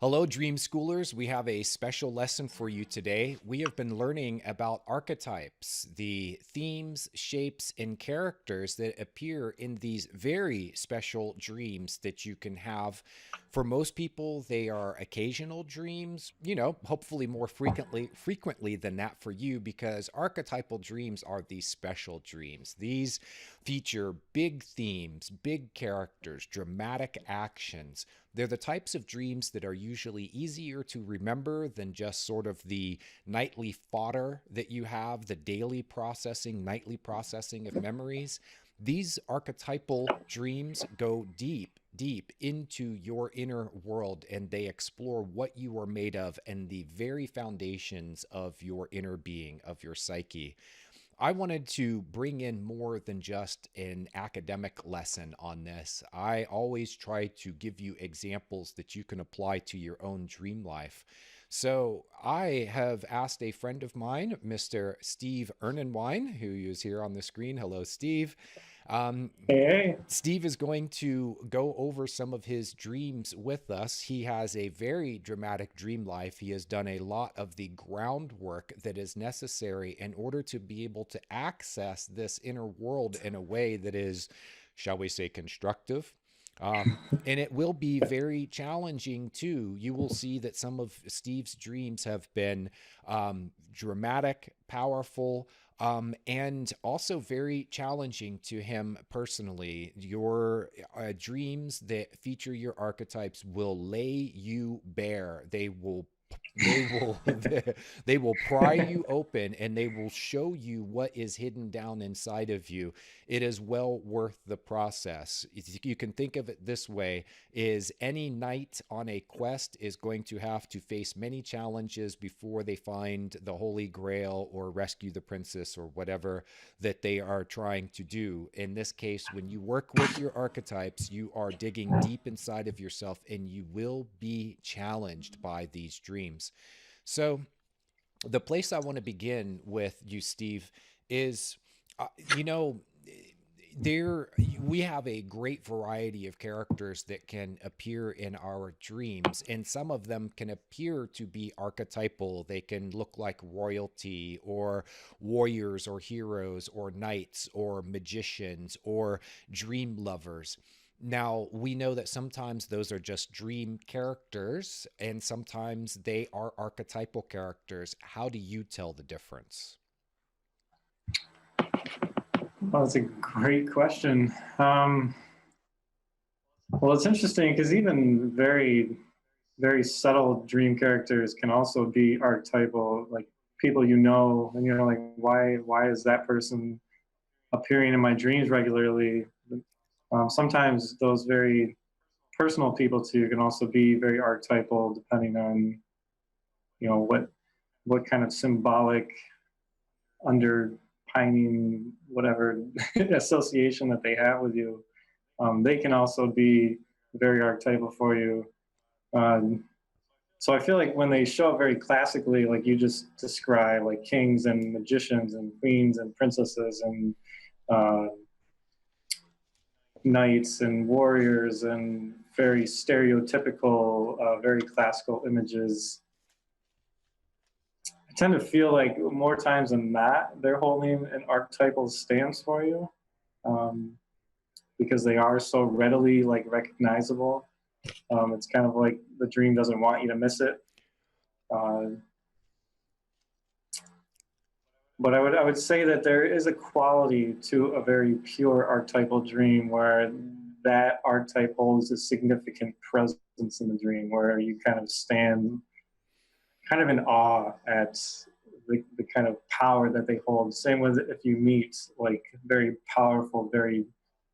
Hello, Dream Schoolers. We have a special lesson for you today. We have been learning about archetypes, the themes, shapes, and characters that appear in these very special dreams that you can have. For most people, they are occasional dreams, hopefully more frequently than that for you, because archetypal dreams are these special dreams. These feature big themes, big characters, dramatic actions. They're the types of dreams that are usually easier to remember than just sort of the nightly fodder that you have, the nightly processing of memories. These archetypal dreams go deep into your inner world, and they explore what you are made of and the very foundations of your inner being, of your psyche. I wanted to bring in more than just an academic lesson on this. I always try to give you examples that you can apply to your own dream life. So I have asked a friend of mine, Mr. Steve Ernenwein, who is here on the screen. Hello, Steve. Um, Hey, Steve is going to go over some of his dreams with us. He has a very dramatic dream life. He has done a lot of the groundwork that is necessary in order to be able to access this inner world in a way that is, shall we say, constructive. And it will be very challenging too. You will see that some of Steve's dreams have been dramatic, powerful, and also very challenging to him personally. Your dreams that feature your archetypes will lay you bare. They will they will pry you open, and they will show you what is hidden down inside of you. It is well worth the process. You can think of it this way: is any knight on a quest is going to have to face many challenges before they find the Holy Grail or rescue the princess or whatever that they are trying to do. In this case, when you work with your archetypes, you are digging deep inside of yourself, and you will be challenged by these dreams. So, the place I want to begin with you, Steve, is you know, there we have a great variety of characters that can appear in our dreams, and some of them can appear to be archetypal. They can look like royalty or warriors or heroes or knights or magicians or dream lovers. Now, we know that sometimes those are just dream characters, and sometimes they are archetypal characters. How do you tell the difference? well, that's a great question. Well, it's interesting because even very subtle dream characters can also be archetypal, like people you know, and you're like, why is that person appearing in my dreams regularly? Sometimes those very personal people too can also be very archetypal, depending on what kind of symbolic underpining whatever association that they have with you. They can also be very archetypal for you. Um, so I feel like when they show up very classically, like you just described, like kings and magicians and queens and princesses and uh, knights and warriors and very stereotypical, very classical images, I tend to feel like more times than not, they're holding an archetypal stance for you, um, because they are so readily like recognizable. It's kind of like the dream doesn't want you to miss it. Uh, but I would say that there is a quality to a very pure archetypal dream where that archetype holds a significant presence in the dream, where you kind of stand kind of in awe at the kind of power that they hold. Same with if you meet like very powerful, very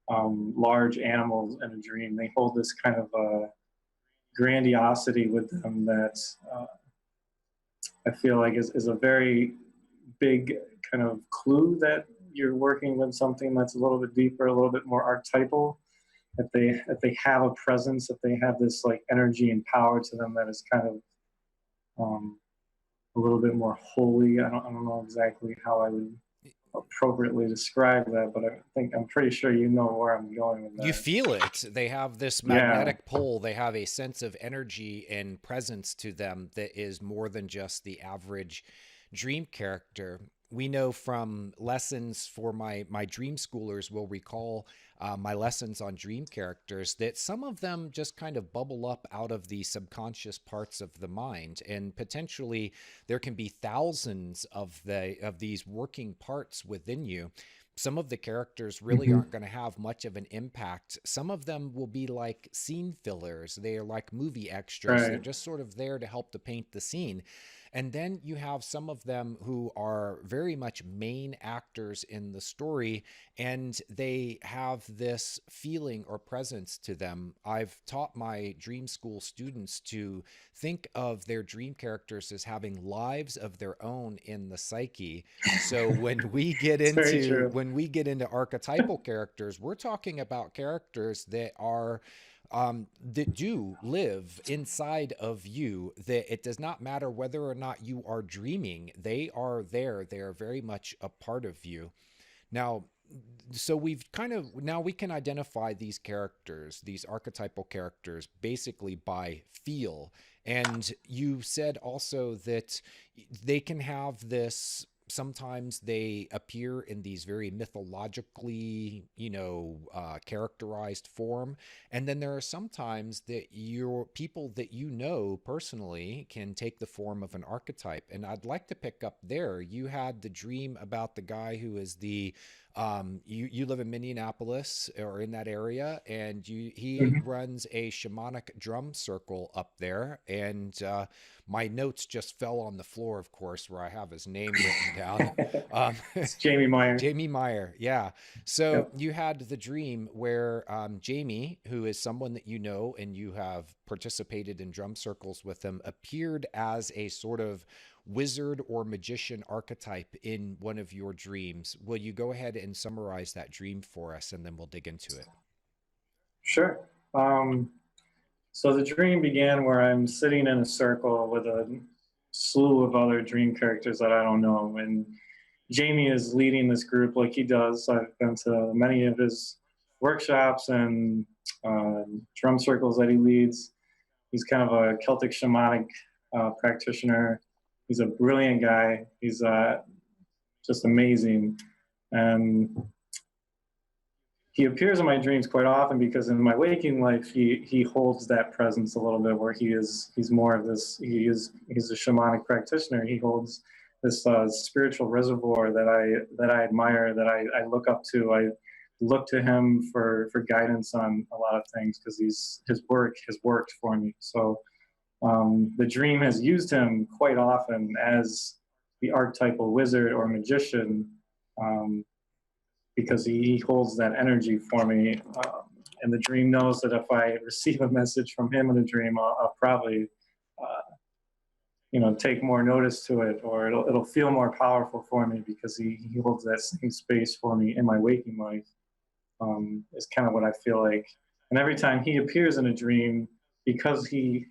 large animals in a dream, they hold this kind of grandiosity with them that I feel like is a very big kind of clue that you're working with something that's a little bit deeper, a little bit more archetypal. If they have a presence, if they have this like energy and power to them that is kind of um, a little bit more holy. I don't know exactly how I would. appropriately describe that, but I'm pretty sure you know where I'm going with You that. feel it. They have this Yeah. magnetic pull. They have a sense of energy and presence to them that is more than just the average dream character. We know from lessons for my dream schoolers will recall my lessons on dream characters that some of them just kind of bubble up out of the subconscious parts of the mind, and potentially there can be thousands of these working parts within you. Some of the characters really Hmm. aren't going to have much of an impact. Some of them will be like scene fillers. They are like movie extras. They're Right. just sort of there to help to paint the scene. And then you have some of them who are very much main actors in the story, and they have this feeling or presence to them. I've taught my dream school students to think of their dream characters as having lives of their own in the psyche. So It's very true. when we get into archetypal characters, we're talking about characters that are that do live inside of you, that it does not matter whether or not you are dreaming, they are there. They are very much a part of you. Now, so we've kind of now we can identify these characters, these archetypal characters, basically by feel. And you said also that they can have this, sometimes they appear in these very mythologically, characterized form. And then there are sometimes that your people that you know personally can take the form of an archetype. And I'd like to pick up there. You had the dream about the guy who is the you live in Minneapolis or in that area, and he Mhm. runs a shamanic drum circle up there. And my notes just fell on the floor, of course, where I have his name written down. Um, It's Jamie Meyer. Jamie Meyer, yeah. So Yep. you had the dream where Jamie, who is someone that you know and you have participated in drum circles with him, appeared as a sort of wizard or magician archetype in one of your dreams. Will you go ahead and summarize that dream for us, and then we'll dig into it? Sure. Um, so the dream began where I'm sitting in a circle with a slew of other dream characters that I don't know, and Jamie is leading this group like he does. I've been to many of his workshops and uh, drum circles that he leads. He's kind of a Celtic shamanic practitioner. He's a brilliant guy. He's just amazing. And he appears in my dreams quite often because in my waking life he holds that presence a little bit where he's more of this, he's a shamanic practitioner. He holds this spiritual reservoir that I admire, that I look up to. I look to him for guidance on a lot of things because his work has worked for me. So the dream has used him quite often as the archetypal wizard or magician, um, because he holds that energy for me. And the dream knows that if I receive a message from him in a dream, I'll probably, take more notice to it, or it'll feel more powerful for me because he holds that same space for me in my waking life. Is kind of what I feel like. And every time he appears in a dream, because he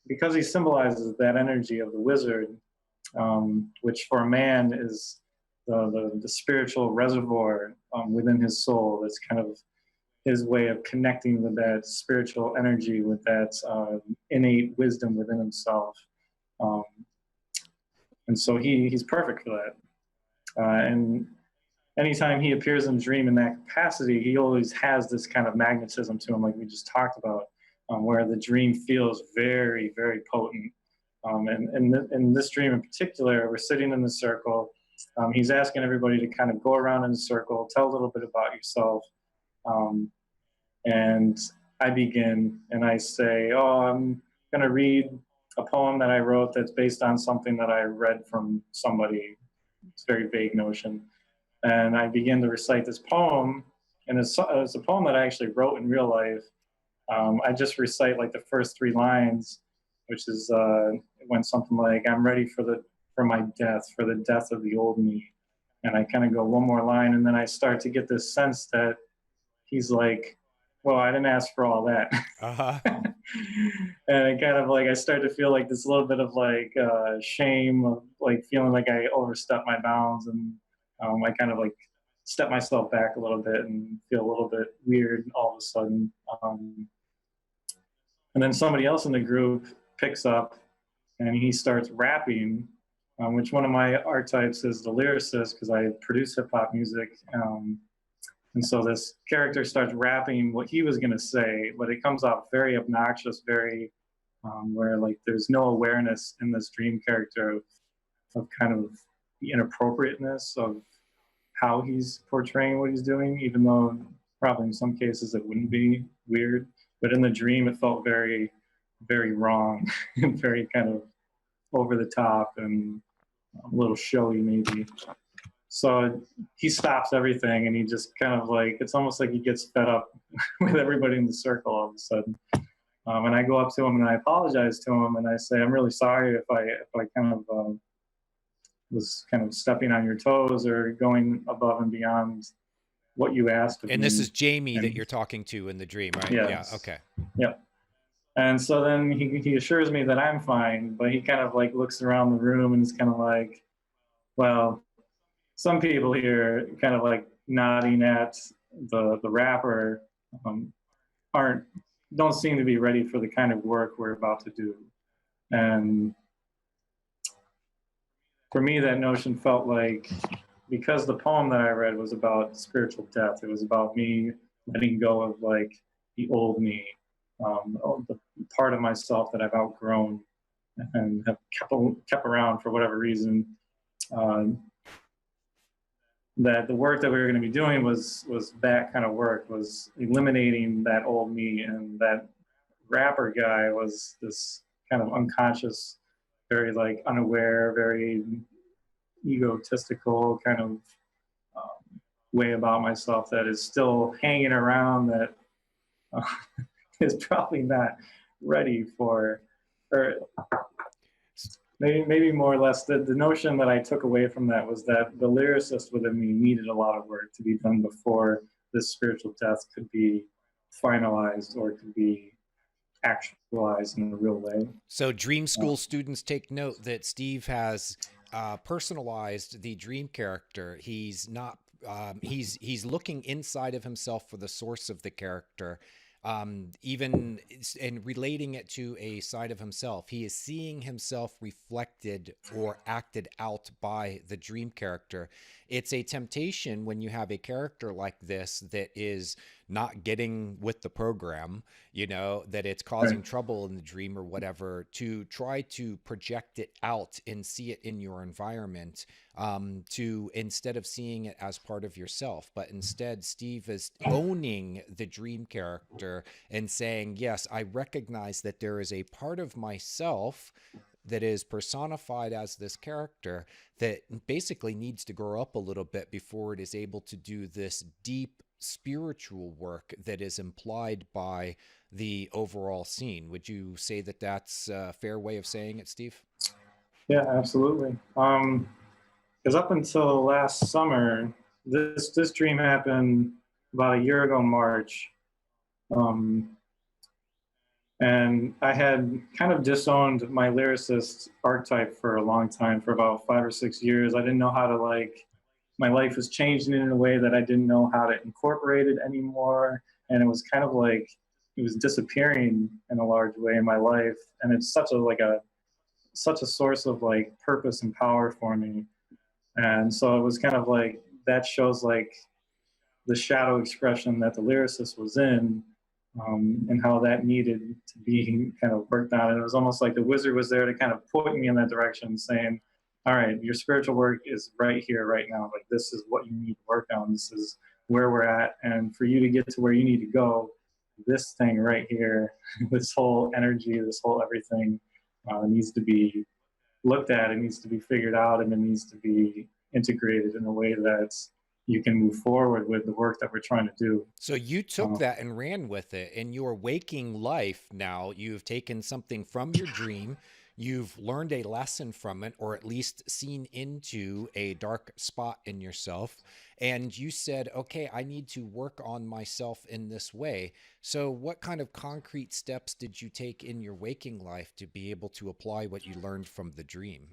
because he symbolizes that energy of the wizard, which for a man is the spiritual reservoir within his soul. That's kind of his way of connecting with that spiritual energy, with that innate wisdom within himself. Um, and so he's perfect for that. And anytime he appears in a dream in that capacity, he always has this kind of magnetism to him, like we just talked about, where the dream feels very, very potent. In this dream in particular, we're sitting in the circle. He's asking everybody to kind of go around in a circle, tell a little bit about yourself. Um, and I begin and I say, "Oh, I'm going to read a poem that I wrote that's based on something that I read from somebody." It's a very vague notion. And I begin to recite this poem. And it's a poem that I actually wrote in real life. I just recite like the first three lines, which is it went something like, "I'm ready for my death, for the death of the old me." And I kind of go one more line, and then I start to get this sense that he's like, "Well, I didn't ask for all that." Uh-huh. And I kind of like, I start to feel like this little bit of like shame, of like feeling like I overstepped my bounds, and I kind of like step myself back a little bit and feel a little bit weird all of a sudden. And then somebody else in the group picks up and he starts rapping, which one of my archetypes is the lyricist because I produce hip hop music. And so this character starts rapping what he was going to say, but it comes off very obnoxious, very where like there's no awareness in this dream character of kind of the inappropriateness of how he's portraying what he's doing, even though probably in some cases it wouldn't be weird. But in the dream, it felt very, very wrong and very kind of over the top and a little showy, maybe. So he stops everything and he just kind of like, it's almost like he gets fed up with everybody in the circle all of a sudden. And I go up to him and I apologize to him and I say, I'm really sorry if I kind of was kind of stepping on your toes or going above and beyond what you asked of And me. this is Jamie and, that you're talking to in the dream, right? Yes. Yeah. Okay. Yep. And so then he assures me that I'm fine, but he kind of like looks around the room and is kind of like, well, some people here kind of like nodding at the rapper don't seem to be ready for the kind of work we're about to do. And for me, that notion felt like, because the poem that I read was about spiritual death, it was about me letting go of like the old me, the part of myself that I've outgrown and have kept around for whatever reason. That the work that we were going to be doing was that kind of work, was eliminating that old me, and that rapper guy was this kind of unconscious, very like unaware, very egotistical kind of way about myself that is still hanging around, that is probably not ready for, or maybe more or less the notion that I took away from that was that the lyricist within me needed a lot of work to be done before this spiritual death could be finalized or could be actualized in a real way. So dream school students, take note that Steve has personalized the dream character. He's not he's looking inside of himself for the source of the character, even and relating it to a side of himself. He is seeing himself reflected or acted out by the dream character. It's a temptation when you have a character like this that is not getting with the program, you know, that it's causing trouble in the dream or whatever, to try to project it out and see it in your environment, to instead of seeing it as part of yourself. But instead, Steve is owning the dream character and saying, yes, I recognize that there is a part of myself that is personified as this character that basically needs to grow up a little bit before it is able to do this deep spiritual work that is implied by the overall scene. Would you say that that's a fair way of saying it, Steve? Yeah, absolutely. Because up until last summer, this dream happened about a year ago, March. And I had kind of disowned my lyricist archetype for a long time, for about 5 or 6 years. I didn't know how to like, my life was changing in a way that I didn't know how to incorporate it anymore. And it was kind of like, it was disappearing in a large way in my life. And it's such a source of like purpose and power for me. And so it was kind of like, that shows like the shadow expression that the lyricist was in, and how that needed to be kind of worked on. And it was almost like the wizard was there to kind of point me in that direction, saying, all right, your spiritual work is right here, right now. Like, this is what you need to work on. This is where we're at. And for you to get to where you need to go, this thing right here, this whole energy, this whole everything needs to be looked at. It needs to be figured out, and it needs to be integrated in a way that's you can move forward with the work that we're trying to do. So you took that and ran with it. In your waking life now, you've taken something from your dream, you've learned a lesson from it, or at least seen into a dark spot in yourself, and you said, okay, I need to work on myself in this way. So what kind of concrete steps did you take in your waking life to be able to apply what you learned from the dream?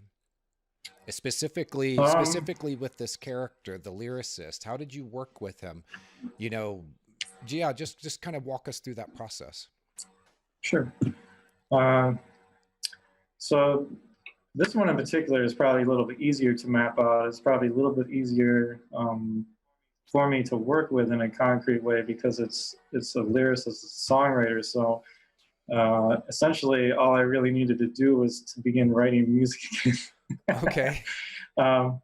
Um, Specifically with this character, the lyricist. How did you work with him? You know, yeah, just kind of walk us through that process. sure. Uh, so this one in particular is probably a little bit easier to map out. It's probably a little bit easier for me to work with in a concrete way because it's a lyricist, it's a songwriter. So essentially, all I really needed to do was to begin writing music again. Okay. um,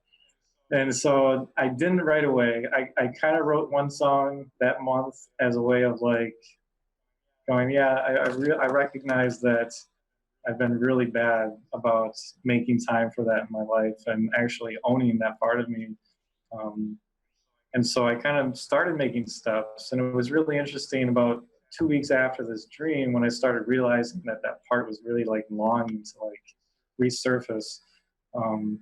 and so I didn't right away. I kind of wrote one song that month as a way of like going, yeah, I recognize that I've been really bad about making time for that in my life and actually owning that part of me. Um, and so I kind of started making steps, and it was really interesting about 2 weeks after this dream when I started realizing that that part was really like longing to like resurface. Um,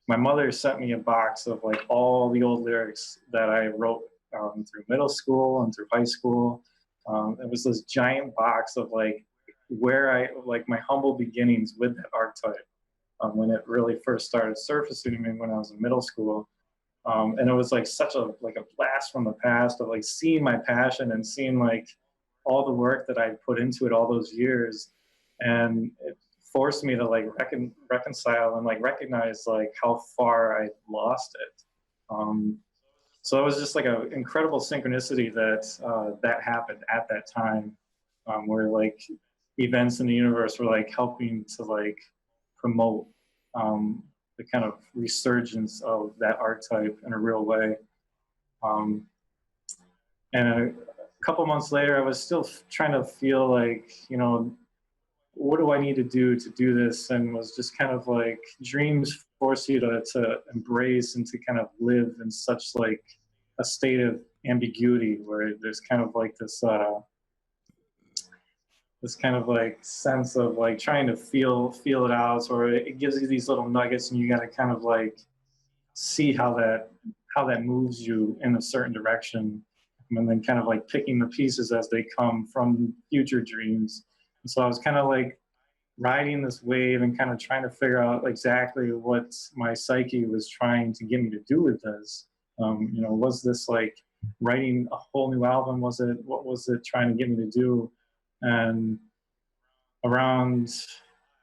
my mother sent me a box of like all the old lyrics that I wrote through middle school and through high school. It was this giant box of like where I like my humble beginnings with that archetype when it really first started surfacing to me when I was in middle school. And it was like such a like a blast from the past of like seeing my passion and seeing like all the work that I put into it all those years, and it forced me to like reconcile and like recognize like how far I lost it. Um, so it was just like an incredible synchronicity that that happened at that time, where like events in the universe were like helping to like promote the kind of resurgence of that archetype in a real way. Um, and a couple months later, I was still trying to feel like, you know, what do I need to do this? And was just kind of like dreams force you to embrace and to kind of live in such like a state of ambiguity where there's kind of like this kind of like sense of like trying to feel it out, or it gives you these little nuggets and you got to kind of like see how that moves you in a certain direction, and then kind of like picking the pieces as they come from future dreams. And so I was kind of like riding this wave and kind of trying to figure out exactly what my psyche was trying to get me to do with this. You know, was this like writing a whole new album? Was it, what was it trying to get me to do? And around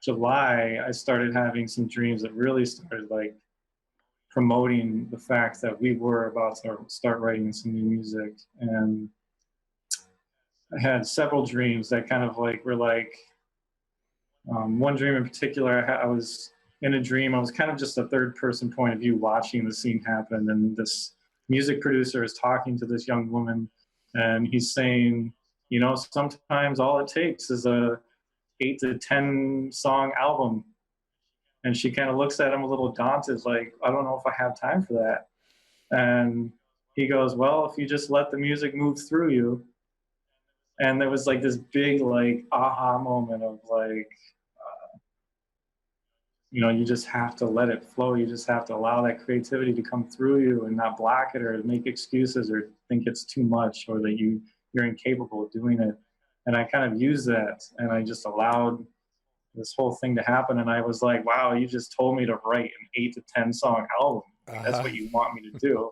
July, I started having some dreams that really started like promoting the fact that we were about to start writing some new music. And I had several dreams that kind of like were like, one dream in particular, I was in a dream. I was kind of just a third person point of view watching the scene happen. And this music producer is talking to this young woman, and he's saying, you know, sometimes all it takes is a 8 to 10 song album. And she kind of looks at him a little daunted, like, I don't know if I have time for that. And he goes, well, if you just let the music move through you. And there was like this big, like, aha moment of like, you know, you just have to let it flow. You just have to allow that creativity to come through you and not block it or make excuses or think it's too much or that you're incapable of doing it. And I kind of used that, and I just allowed this whole thing to happen. And I was like, wow, you just told me to write an 8 to 10 song album. Like, that's Uh-huh. what you want me to do.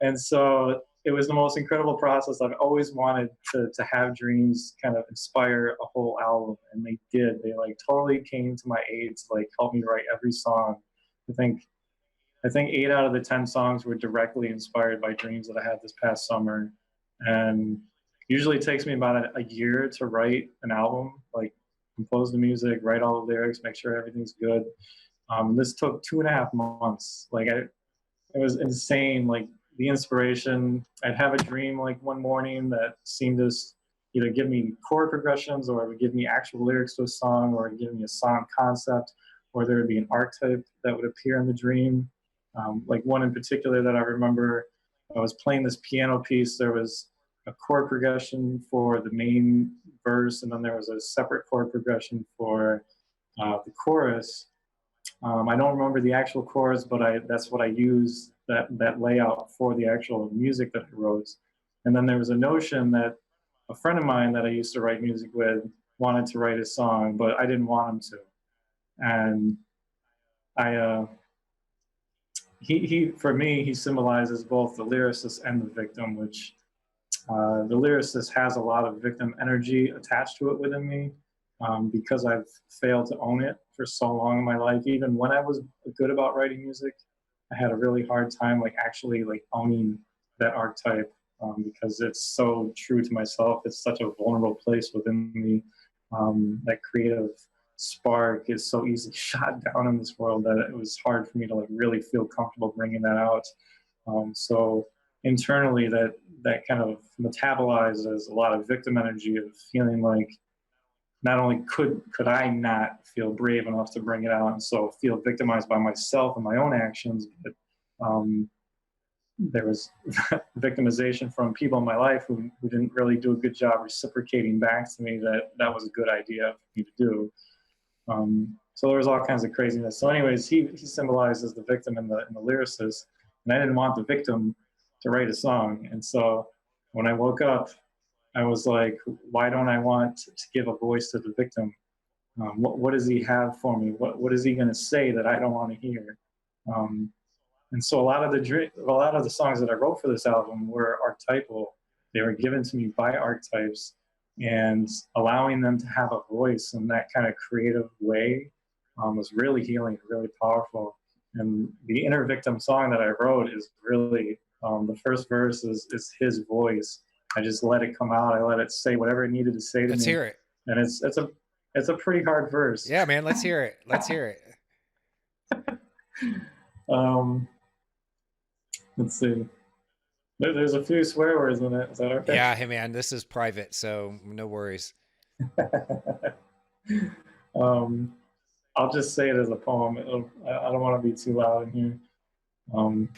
And so it was the most incredible process. I've always wanted to have dreams kind of inspire a whole album, and they did. They like totally came to my aid to like help me write every song. I think I think 8 out of the 10 songs were directly inspired by dreams that I had this past summer. And usually it takes me about a year to write an album, like compose the music, write all the lyrics, make sure everything's good. This took 2.5 months. It was insane. Like the inspiration, I'd have a dream like one morning that seemed to either give me chord progressions, or it would give me actual lyrics to a song, or give me a song concept, or there would be an archetype that would appear in the dream. Like one in particular that I remember, I was playing this piano piece. There was a chord progression for the main verse, and then there was a separate chord progression for the chorus. I don't remember the actual chords, but that's what I used that layout for the actual music that I wrote. And then there was a notion that a friend of mine that I used to write music with wanted to write a song, but I didn't want him to. And I he for me he symbolizes both the lyricist and the victim, which the lyricist has a lot of victim energy attached to it within me, because I've failed to own it for so long in my life. Even when I was good about writing music, I had a really hard time like actually like owning that archetype, because it's so true to myself. It's such a vulnerable place within me. That creative spark is so easily shot down in this world that it was hard for me to like really feel comfortable bringing that out. So internally, that kind of metabolizes a lot of victim energy of feeling like not only could I not feel brave enough to bring it out, and so feel victimized by myself and my own actions, but there was victimization from people in my life who didn't really do a good job reciprocating back to me that that was a good idea for me to do. So there was all kinds of craziness. So, anyways, he symbolizes the victim and the lyricist, and I didn't want the victim to write a song. And so when I woke up, I was like, why don't I want to give a voice to the victim? What does he have for me? What is he going to say that I don't want to hear? Um, and so a lot of the songs that I wrote for this album were archetypal. They were given to me by archetypes, and allowing them to have a voice in that kind of creative way was really healing, really powerful. And the Inner Victim song that I wrote is really the first verse is his voice. I just let it come out. I let it say whatever it needed to say to Let's me, hear it. and it's a pretty hard verse. Yeah, man, let's hear it. Let's hear it. um, let's see. There's a few swear words in it. Is that okay? Yeah, hey man, this is private, so no worries. um, I'll just say it as a poem. I don't want to be too loud in here.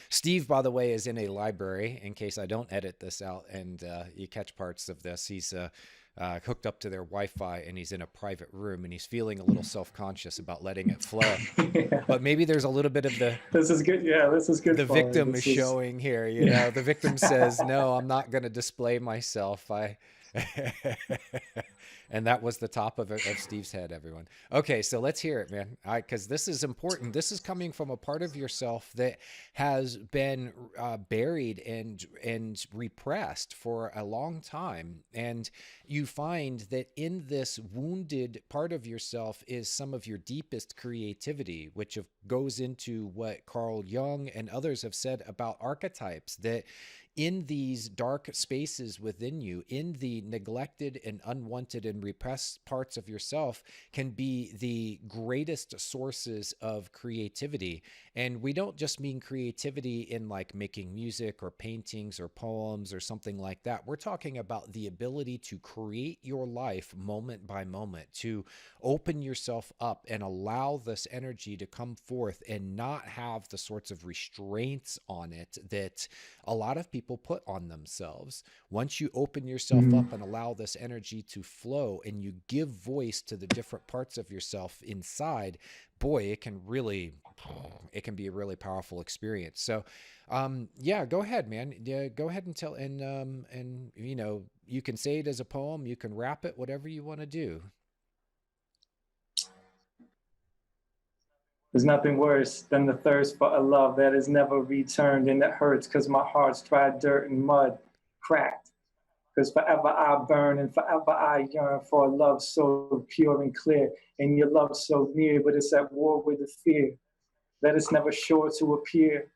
Steve, by the way, is in a library. In case I don't edit this out and you catch parts of this, he's hooked up to their Wi-Fi and he's in a private room and he's feeling a little self-conscious about letting it flow. Yeah. But maybe there's a little bit of the This is good. Yeah, this is good. the victim is showing here. You know, the victim says, "No, I'm not going to display myself. I." And that was the top of Steve's head, everyone. Okay, so let's hear it, man. Because this is important. This is coming from a part of yourself that has been buried and repressed for a long time. And you find that in this wounded part of yourself is some of your deepest creativity, which goes into what Carl Jung and others have said about archetypes, that in these dark spaces within you, in the neglected and unwanted and repressed parts of yourself, can be the greatest sources of creativity. And we don't just mean creativity in like making music or paintings or poems or something like that. We're talking about the ability to create your life moment by moment, to open yourself up and allow this energy to come forth and not have the sorts of restraints on it that a lot of people put on themselves. Once you open yourself up and allow this energy to flow and you give voice to the different parts of yourself inside, boy, it can be a really powerful experience. So yeah, go ahead, man. Yeah, go ahead and tell, and you know, you can say it as a poem, you can rap it, whatever you want to do. There's nothing worse than the thirst for a love that is never returned, and it hurts because my heart's dry dirt and mud, cracked. Because forever I burn and forever I yearn for a love so pure and clear, and your love so near, but it's at war with the fear that it's never sure to appear.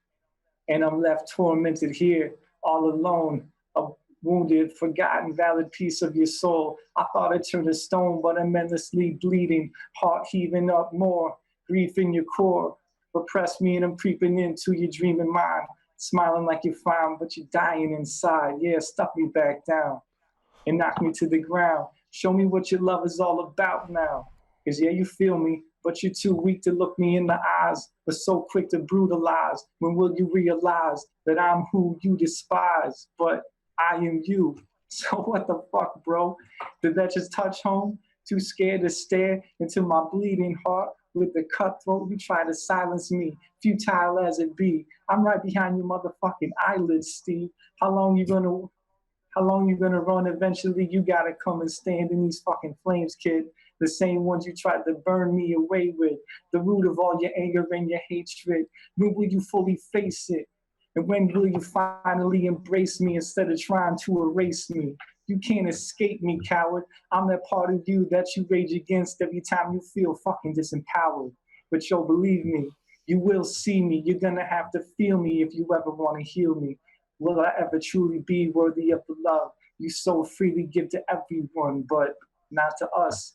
And I'm left tormented here, all alone, a wounded, forgotten, valid piece of your soul. I thought I turned to stone, but I'm endlessly bleeding, heart heaving up more, grief in your core. Repress me and I'm creeping into your dreaming mind, smiling like you're fine, but you're dying inside. Yeah, stuff me back down and knock me to the ground. Show me what your love is all about now. Because yeah, you feel me, but you're too weak to look me in the eyes, but so quick to brutalize. When will you realize that I'm who you despise, but I am you? So what the fuck, bro? Did that just touch home? Too scared to stare into my bleeding heart with the cutthroat? You try to silence me, futile as it be. I'm right behind your motherfucking eyelids, Steve. How long you gonna run? Eventually, you gotta come and stand in these fucking flames, kid. the same ones you tried to burn me away with, the root of all your anger and your hatred. When will you fully face it? And when will you finally embrace me instead of trying to erase me? You can't escape me, coward. I'm that part of you that you rage against every time you feel fucking disempowered. But yo, believe me, you will see me. You're gonna have to feel me if you ever want to heal me. Will I ever truly be worthy of the love you so freely give to everyone, but not to us?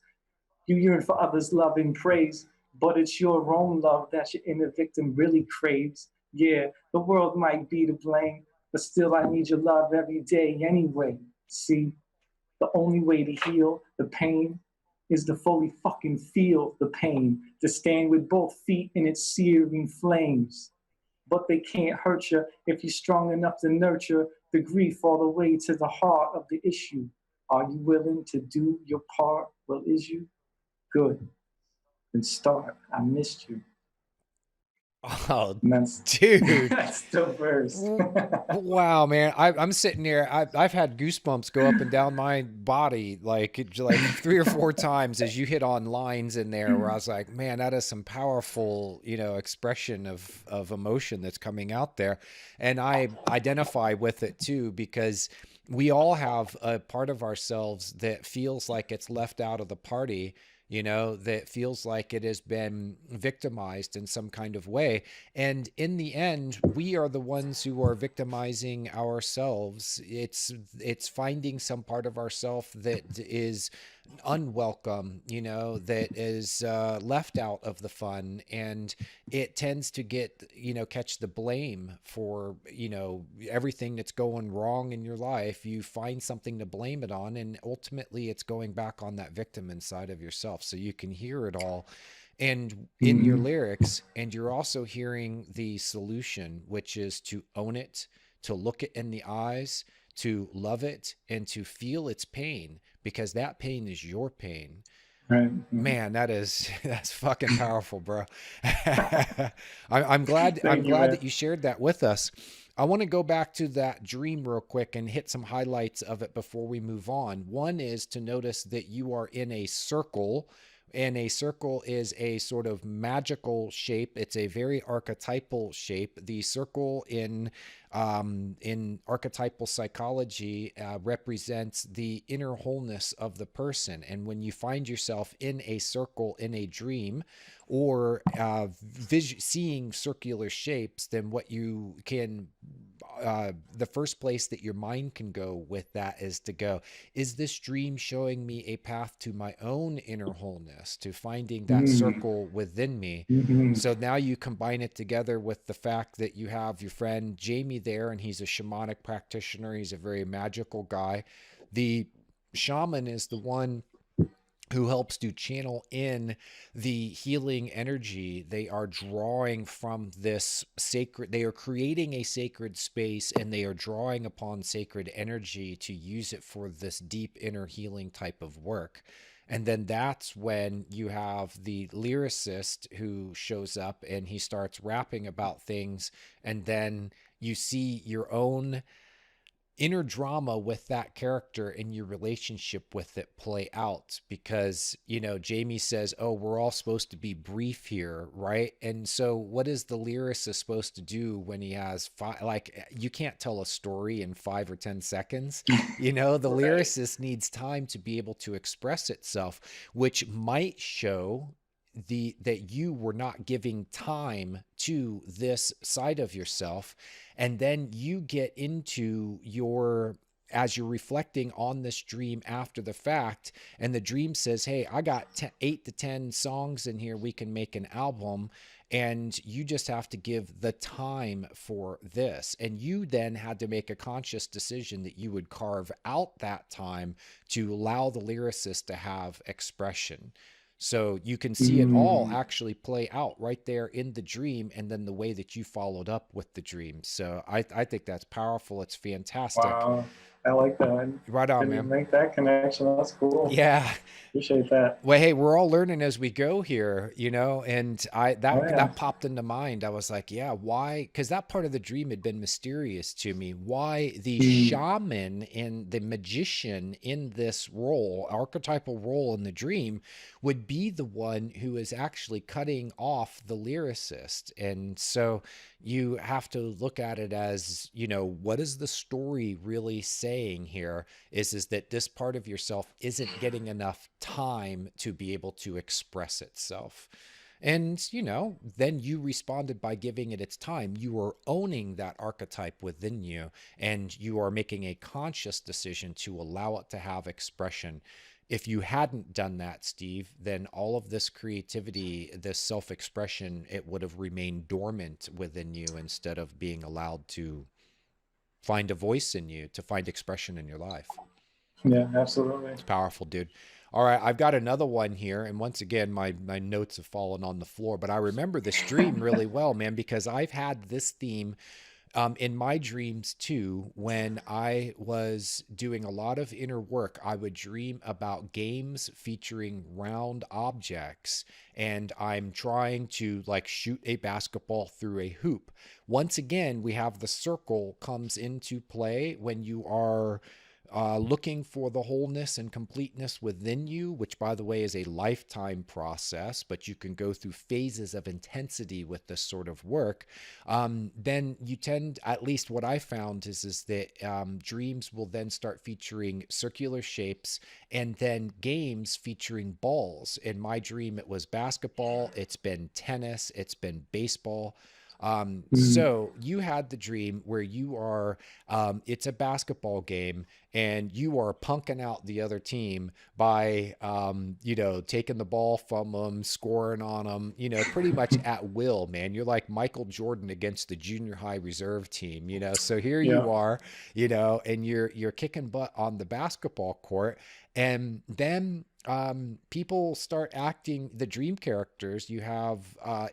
You yearn for others' love and praise, but it's your own love that your inner victim really craves. Yeah, the world might be to blame, but still I need your love every day anyway. See, the only way to heal the pain is to fully fucking feel the pain, to stand with both feet in its searing flames. But they can't hurt you if you're strong enough to nurture the grief all the way to the heart of the issue. Are you willing to do your part? Well, is you? Good. Then start. I missed you. Oh, And that's dude. that's the verse. Wow, man. I'm sitting there. I've had goosebumps go up and down my body like 3 or 4 times as you hit on lines in there where I was like, man, that is some powerful, expression of emotion that's coming out there. And I identify with it too, because we all have a part of ourselves that feels like it's left out of the party, that feels like it has been victimized in some kind of way. And in the end, we are the ones who are victimizing ourselves. It's finding some part of ourself that is unwelcome, that is left out of the fun, and it tends to get, catch the blame for, everything that's going wrong in your life. You find something to blame it on, and ultimately it's going back on that victim inside of yourself. So you can hear it all and in your lyrics, and you're also hearing the solution, which is to own it, to look it in the eyes, to love it, and to feel its pain, because that pain is your pain. Right. Man, that's fucking powerful, bro. I'm glad Thank you, man. that you shared that with us. I want to go back to that dream real quick and hit some highlights of it before we move on. One is to notice that you are in a circle, and a circle is a sort of magical shape. It's a very archetypal shape. The circle in archetypal psychology represents the inner wholeness of the person. And when you find yourself in a circle in a dream, or seeing circular shapes, then what you can, the first place that your mind can go with that is to go, is this dream showing me a path to my own inner wholeness, to finding that circle within me? So now you combine it together with the fact that you have your friend Jamie there, and he's a shamanic practitioner. He's a very magical guy. The shaman is the one who helps to channel in the healing energy. They are drawing from this sacred, they are creating a sacred space, and they are drawing upon sacred energy to use it for this deep inner healing type of work. And then that's when you have the lyricist who shows up and he starts rapping about things. And then you see your own inner drama with that character and your relationship with it play out, because Jamie says, oh, we're all supposed to be brief here, right? And so what is the lyricist supposed to do when he has you can't tell a story in 5 or 10 seconds. The right. Lyricist needs time to be able to express itself, which might show that you were not giving time to this side of yourself. And then you get into as you're reflecting on this dream after the fact, and the dream says, hey, I got 8 to 10 songs in here, we can make an album, and you just have to give the time for this. And you then had to make a conscious decision that you would carve out that time to allow the lyricist to have expression. So you can see it all actually play out right there in the dream, and then the way that you followed up with the dream. So I think that's powerful. It's fantastic. Wow. I like that. I Right on, didn't even man. make that connection. That's cool. Yeah. Appreciate that. Well, hey, we're all learning as we go here, you know, and I Oh that yeah. popped into mind. I was like, yeah, why? Because that part of the dream had been mysterious to me. Why the Mm, shaman and the magician in this role, archetypal role in the dream, would be the one who is actually cutting off the lyricist. And so you have to look at it as, you know, what is the story really saying here? Is that this part of yourself isn't getting enough time to be able to express itself. And, you know, then you responded by giving it its time. You are owning that archetype within you, and you are making a conscious decision to allow it to have expression. If you hadn't done that, Steve, then all of this creativity, this self expression, it would have remained dormant within you instead of being allowed to find a voice in you, to find expression in your life. yeah, absolutely. It's powerful, dude. All right, I've got another one here, and once again, my notes have fallen on the floor. But I remember this dream really well, man, because I've had this theme in my dreams too. When I was doing a lot of inner work, I would dream about games featuring round objects, and I'm trying to like shoot a basketball through a hoop. Once again, we have the circle comes into play when you are looking for the wholeness and completeness within you, which, by the way, is a lifetime process, but you can go through phases of intensity with this sort of work. Then you tend, at least what I found is that dreams will then start featuring circular shapes and then games featuring balls. In my dream, it was basketball, it's been tennis, it's been baseball. Mm, So you had the dream where you are, it's a basketball game and you are punking out the other team by, you know, taking the ball from them, scoring on them, you know, pretty much at will, man. You're like Michael Jordan against the junior high reserve team, you know. So here yeah. you are, you know, and you're kicking butt on the basketball court, and then people start acting, the dream characters you have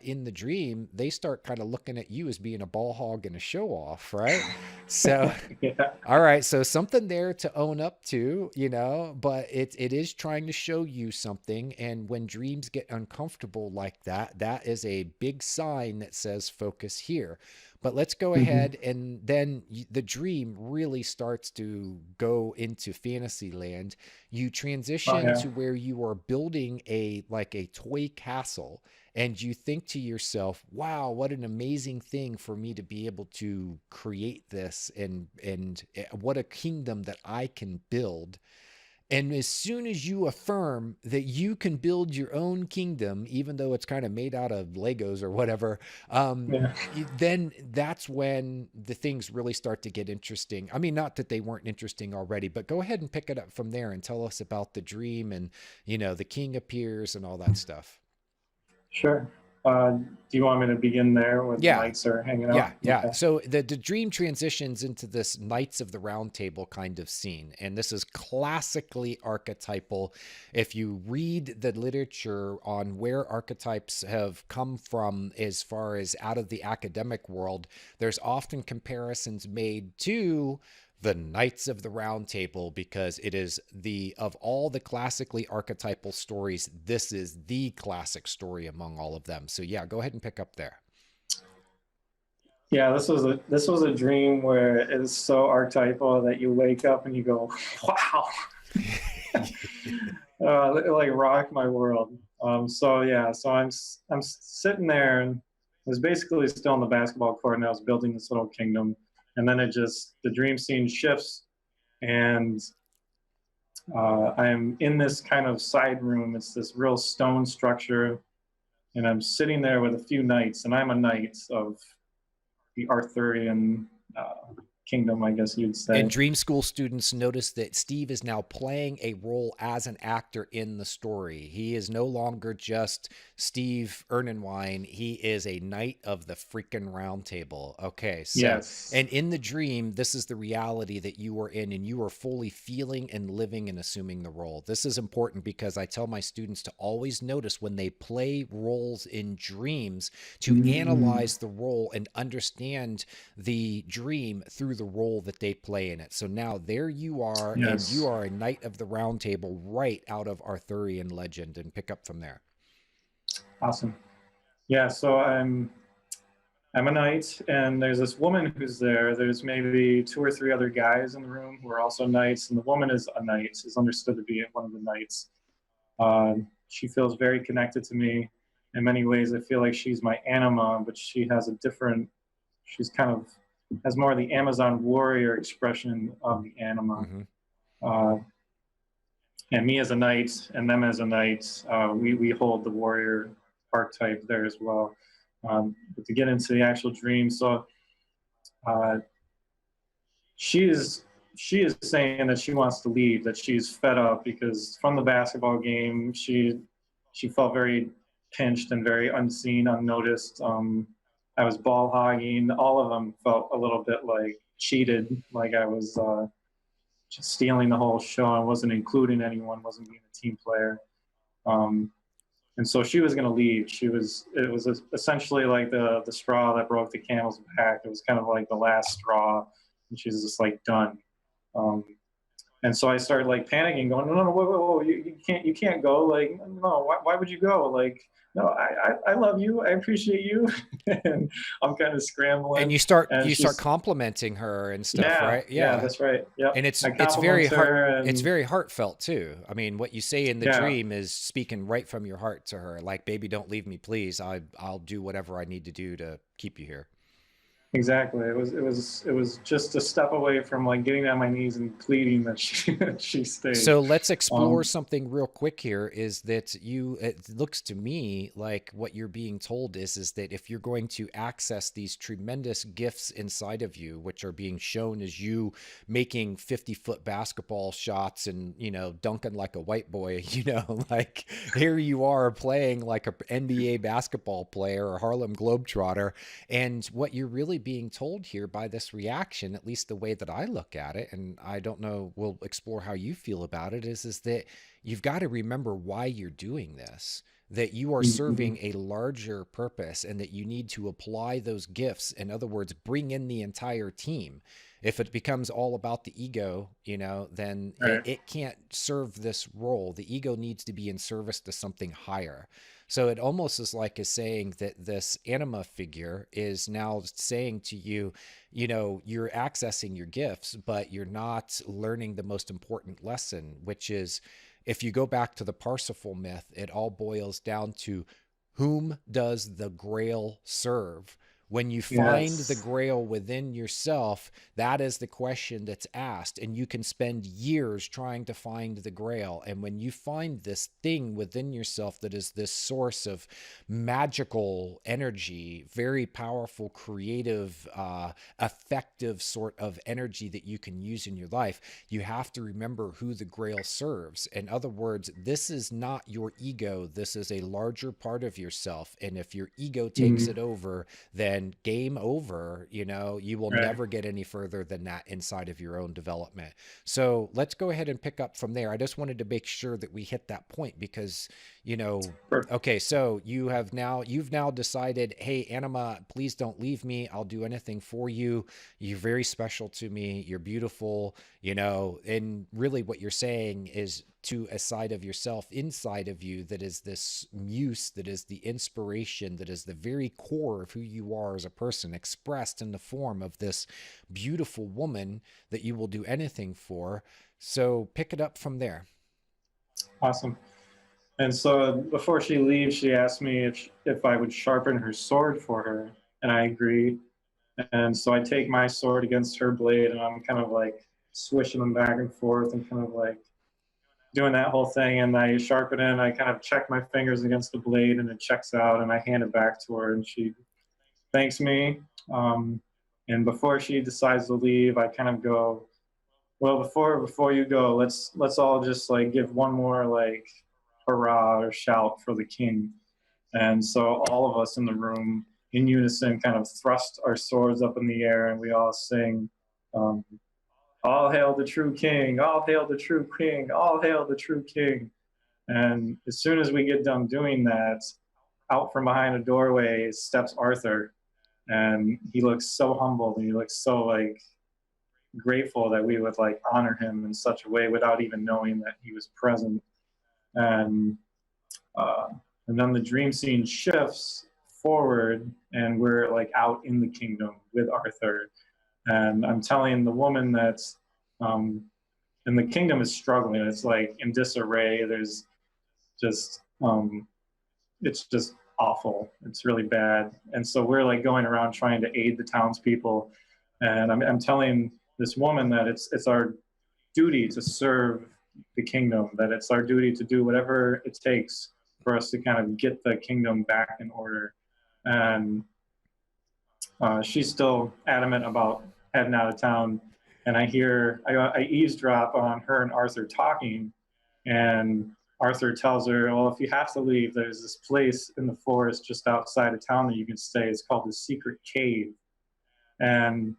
in the dream, they start kind of looking at you as being a ball hog and a show off, right? So Yeah. all right, so something there to own up to, you know, but it is trying to show you something. And when dreams get uncomfortable like that, that is a big sign that says focus here. But let's go Hmm. ahead, and then the dream really starts to go into fantasy land. You Oh transition yeah. to where you are building a like a toy castle, and you think to yourself, wow, what an amazing thing for me to be able to create this, and what a kingdom that I can build. And as soon as you affirm that you can build your own kingdom, even though it's kind of made out of Legos or whatever, Yeah. then that's when the things really start to get interesting. I mean, not that they weren't interesting already, but go ahead and pick it up from there and tell us about the dream, and, you know, the king appears and all that stuff. Sure. Do you want me to begin there with the Yeah. knights are hanging Yeah, out? yeah. Okay. So the dream transitions into this Knights of the Round Table kind of scene. And this is classically archetypal. If you read the literature on where archetypes have come from as far as out of the academic world, there's often comparisons made to the Knights of the Round Table, because it is the, of all the classically archetypal stories, this is the classic story among all of them. So yeah, go ahead and pick up there. Yeah, this was a dream where it is so archetypal that you wake up and you go, "Wow!" It like rocked my world. So yeah, so I'm sitting there and I was basically still on the basketball court and I was building this little kingdom, and then it just the dream scene shifts and I am in this kind of side room. It's this real stone structure, and I'm sitting there with a few knights, and I'm a knight of the Arthurian kingdom, I guess you'd And say. Dream School students notice that Steve is now playing a role as an actor in the story. He is no longer just Steve Ernenwein. He is a knight of the freaking round table. Okay, so, Yes. and in the dream, this is the reality that you are in, and you are fully feeling and living and assuming the role. This is important because I tell my students to always notice when they play roles in dreams to Mm, analyze the role and understand the dream through the role that they play in it. So now there you are, and you Yes. are a knight of the round table right out of Arthurian legend, and pick up from there. Awesome. Yeah. So I'm a knight, and there's this woman who's there. There's maybe two or three other guys in the room who are also knights, and the woman is a knight, is understood to be one of the knights. She feels very connected to me. In many ways, I feel like she's my anima, but she has a different, she's kind of, has more of the Amazon warrior expression of the anima. Mm-hmm. Uh, and me as a knight and them as a knight, we hold the warrior archetype there as well. But to get into the actual dream, so uh, she is she is saying that she wants to leave, that she's fed up because from the basketball game, she felt very pinched and very unseen, unnoticed. I was ball hogging. All of them felt a little bit like cheated, like I was just stealing the whole show. I wasn't including anyone, wasn't being a team player. Um, and so she was going to leave. It was essentially like the straw that broke the camel's back. It was kind of like the last straw, and she's just like done. Um, and so I started like panicking, going, no, whoa, whoa, whoa, you can't go. Like, no, why would you go? Like, no, I love you, I appreciate you, and I'm kind of And scrambling. you start And she's, complimenting her and stuff, yeah, right? yeah, Yeah. that's right. Yep. And I compliment her, it's and very heartfelt too. I mean, what you say in the yeah, dream is speaking right from your heart to her. Like, baby, don't leave me, please. I'll do whatever I need to do to keep you here. exactly. It was just a step away from like getting on my knees and pleading that she stay. So let's explore Um, something real quick here, is that it looks to me like what you're being told is that if you're going to access these tremendous gifts inside of you, which are being shown as you making 50-foot basketball shots and, dunking like a white boy, like here you are playing like a NBA basketball player or Harlem Globetrotter. And what you're really being told here by this reaction, at least the way that I look at it, and I don't know, we'll explore how you feel about it, is that you've got to remember why you're doing this, that you are serving a larger purpose, and that you need to apply those gifts. In other words, bring in the entire team. If it becomes all about the ego, then right. it can't serve this role. The ego needs to be in service to something higher. So it almost is like is saying that this anima figure is now saying to you, you're accessing your gifts, but you're not learning the most important lesson, which is, if you go back to the Parsifal myth, it all boils down to, whom does the Grail serve? When you find the Yes. Grail within yourself, that is the question that's asked. And you can spend years trying to find the Grail. And when you find this thing within yourself that is this source of magical energy, very powerful, creative, effective sort of energy that you can use in your life, you have to remember who the Grail serves. In other words, this is not your ego. This is a larger part of yourself. And if your ego takes it over, then game over. You will Right. never get any further than that inside of your own development. So let's go ahead and pick up from there. I just wanted to make sure that we hit that point because, Perfect. okay, so you've now decided, hey, Anima, please don't leave me. I'll do anything for you. You're very special to me. You're beautiful, and really what you're saying is to a side of yourself inside of you that is this muse, that is the inspiration, that is the very core of who you are as a person, expressed in the form of this beautiful woman that you will do anything for. So pick it up from there. Awesome. And so before she leaves, she asked me if I would sharpen her sword for her, and I agree. And so I take my sword against her blade, and I'm kind of like swishing them back and forth, and kind of like doing that whole thing. And I sharpen it, and I kind of check my fingers against the blade, and it checks out, and I hand it back to her, and she thanks me. Um, and before she decides to leave, I kind of go, well, before you go, let's all just like give one more like hurrah or shout for the king. And so all of us in the room in unison kind of thrust our swords up in the air, and we all sing, um, all hail the true king, all hail the true king, all hail the true king. And as soon as we get done doing that, out from behind a doorway steps Arthur, and he looks so humbled, and he looks so like grateful that we would like honor him in such a way without even knowing that he was present. And uh, and then the dream scene shifts forward, and we're like out in the kingdom with Arthur. And I'm telling the woman that's and the kingdom is struggling. It's like in disarray. There's just it's just awful. It's really bad. And so we're like going around trying to aid the townspeople. And I'm telling this woman that it's our duty to serve the kingdom, that it's our duty to do whatever it takes for us to kind of get the kingdom back in order. And she's still adamant about heading out of town. And I eavesdrop on her and Arthur talking. And Arthur tells her, well, if you have to leave, there's this place in the forest just outside of town that you can stay. It's called the Secret Cave. And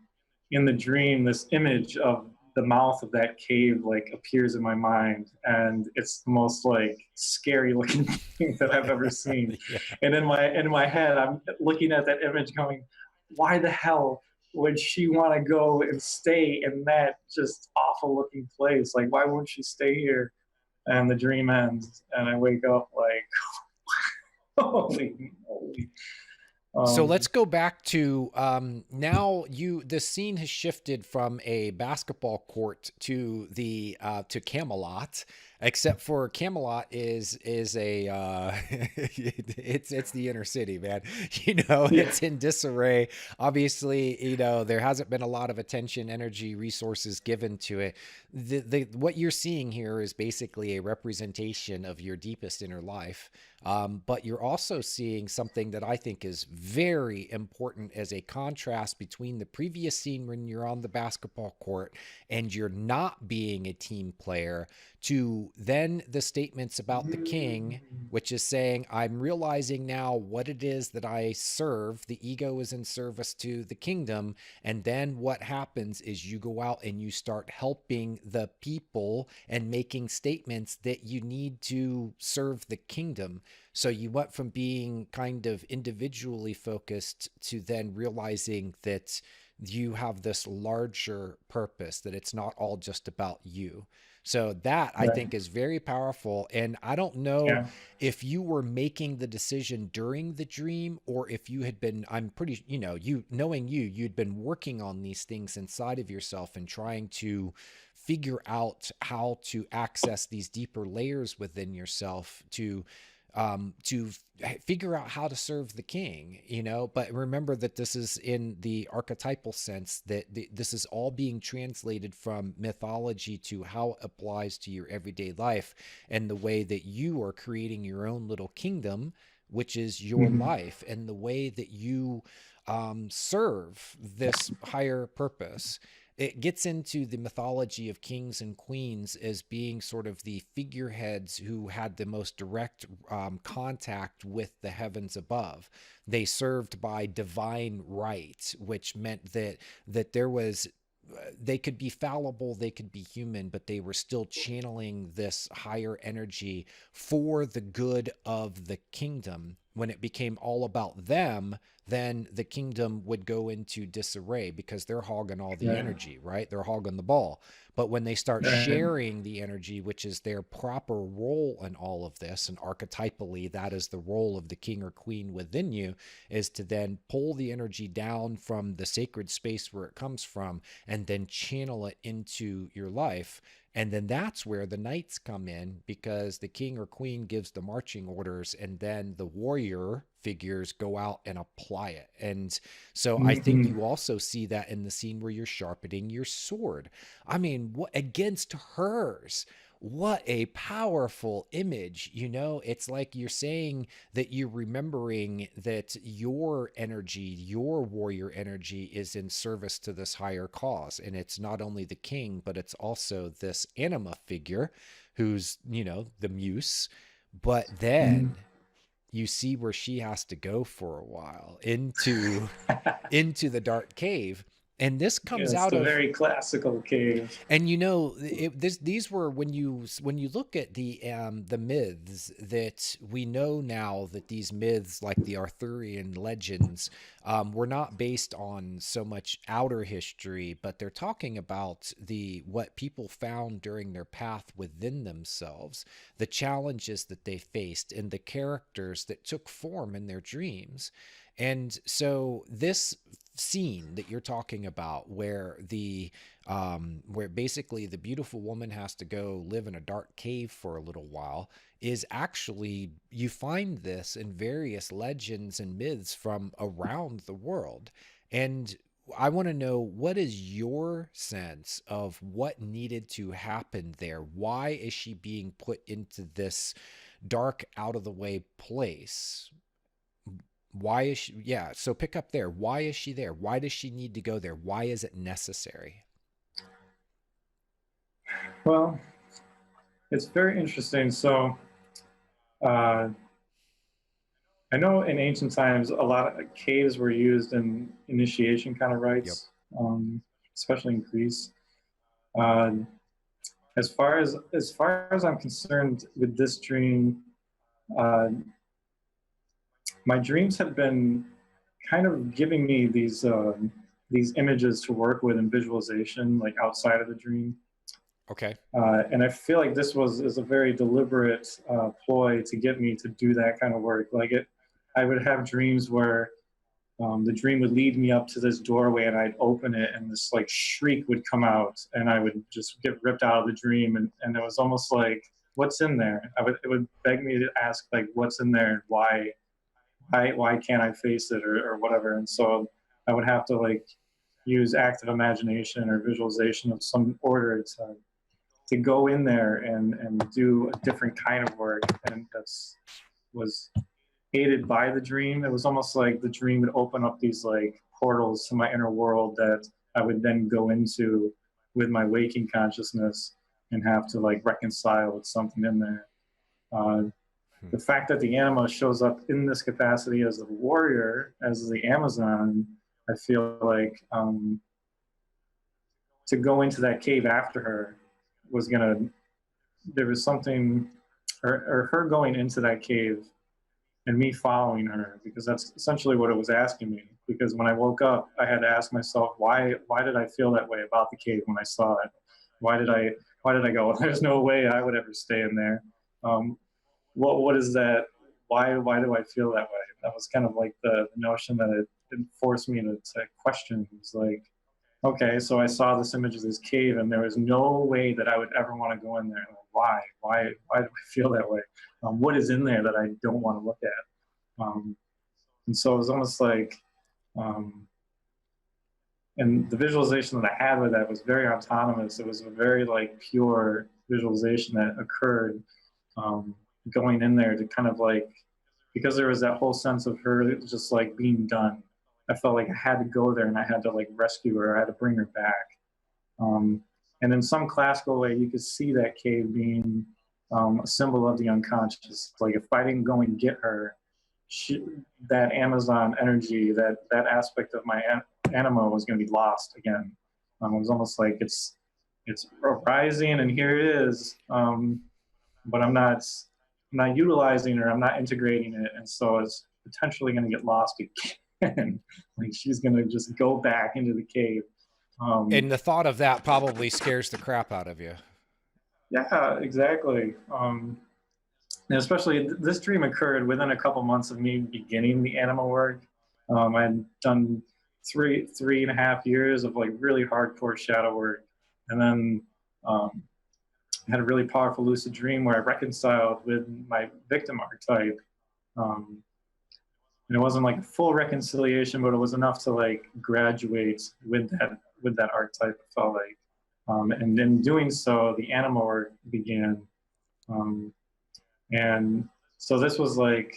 in the dream, this image of the mouth of that cave like appears in my mind, and it's the most like scary looking thing that I've ever seen. Yeah. And in my head, I'm looking at that image going, why the hell would she want to go and stay in that just awful looking place? Like, why won't she stay here? And the dream ends, and I wake up like, holy moly. So let's go back to now. The scene has shifted from a basketball court to the to Camelot, except for Camelot is a it's the inner city, man. It's in disarray. Obviously, there hasn't been a lot of attention, energy, resources given to it. What you're seeing here is basically a representation of your deepest inner life. But you're also seeing something that I think is very important as a contrast between the previous scene when you're on the basketball court and you're not being a team player, to then the statements about the king, which is saying, I'm realizing now what it is that I serve. The ego is in service to the kingdom. And then what happens is you go out and you start helping the people and making statements that you need to serve the kingdom. So you went from being kind of individually focused to then realizing that you have this larger purpose, that it's not all just about you. So that I think is very powerful. And I don't know if you were making the decision during the dream, or if you had been, I'm pretty, knowing you'd been working on these things inside of yourself and trying to figure out how to access these deeper layers within yourself to figure out how to serve the king, but remember that this is in the archetypal sense, that this is all being translated from mythology to how it applies to your everyday life and the way that you are creating your own little kingdom, which is your life, and the way that you serve this higher purpose. It gets into the mythology of kings and queens as being sort of the figureheads who had the most direct contact with the heavens above. They served by divine right, which meant that there was, they could be fallible, they could be human, but they were still channeling this higher energy for the good of the kingdom. When it became all about them, then the kingdom would go into disarray because they're hogging all the energy, right? They're hogging the ball. But when they start sharing the energy, which is their proper role in all of this, and archetypally, that is the role of the king or queen within you, is to then pull the energy down from the sacred space where it comes from and then channel it into your life. And then that's where the knights come in, because the king or queen gives the marching orders, and then the warrior figures go out and apply it. And so I think you also see that in the scene where you're sharpening your sword. I mean, what against hers? What a powerful image. It's like you're saying that you're remembering that your energy, your warrior energy, is in service to this higher cause. And it's not only the king, but it's also this anima figure who's, the muse. But then you see where she has to go for a while into the dark cave. And this Yeah, comes it's out the of, very classical cave. and these were, when you look at the myths that we know now, that these myths like the Arthurian legends were not based on so much outer history, but they're talking about the what people found during their path within themselves, the challenges that they faced, and the characters that took form in their dreams. And so this scene that you're talking about, where basically the beautiful woman has to go live in a dark cave for a little while, is actually, you find this in various legends and myths from around the world. And I want to know, what is your sense of what needed to happen there? Why is she being put into this dark, out of the way place? Why is she, yeah, so pick up there. Why is she there? Why does she need to go there? Why is it necessary? Well, it's very interesting. So, uh, I know in ancient times, a lot of caves were used in initiation kind of Yep. rites, especially in Greece. Uh, as far as I'm concerned with this dream, uh, my dreams have been kind of giving me these images to work with in visualization, like outside of the dream. Okay. And I feel like this is a very deliberate ploy to get me to do that kind of work. I would have dreams where the dream would lead me up to this doorway, and I'd open it, and this like shriek would come out, and I would just get ripped out of the dream, and it was almost like, what's in there? It would beg me to ask like, what's in there, and why can't I face it, or whatever. And so I would have to like use active imagination or visualization of some order to go in there and do a different kind of work. And that's was aided by the dream. It was almost like the dream would open up these like portals to my inner world that I would then go into with my waking consciousness and have to like reconcile with something in there. Uh, Hmm. the fact that the anima shows up in this capacity as a warrior, as the Amazon, I feel like to go into that cave after her was gonna. There was something, or her going into that cave and me following her, because that's essentially what it was asking me. Because when I woke up, I had to ask myself, why did I feel that way about the cave when I saw it? Why did I go? There's no way I would ever stay in there. Um, what is that? Why do I feel that way? That was kind of like the notion that it forced me to question. It was like, okay, so I saw this image of this cave, and there was no way that I would ever want to go in there. Why do I feel that way? What is in there that I don't want to look at? And so it was almost like, um, and the visualization that I had with that was very autonomous. It was a very like pure visualization that occurred, um, going in there to kind of like, because there was that whole sense of her just like being done. I felt like I had to go there and I had to like rescue her. I had to bring her back. Um, and in some classical way, you could see that cave being a symbol of the unconscious. Like if I didn't go and get her, she, that Amazon energy, that aspect of my anima was going to be lost again. It was almost like it's arising, and here it is, but I'm not utilizing her. I'm not integrating it, and so it's potentially going to get lost again. Like she's going to just go back into the cave. Um, And the thought of that probably scares the crap out of you. yeah, exactly. And especially this dream occurred within a couple months of me beginning the animal work. I'd done three and a half years of like really hardcore shadow work, and then um, had a really powerful lucid dream where I reconciled with my victim archetype. Um, and it wasn't like a full reconciliation, but it was enough to like graduate with that archetype. I felt like, and in doing so, the animal work began. Um, and so this was like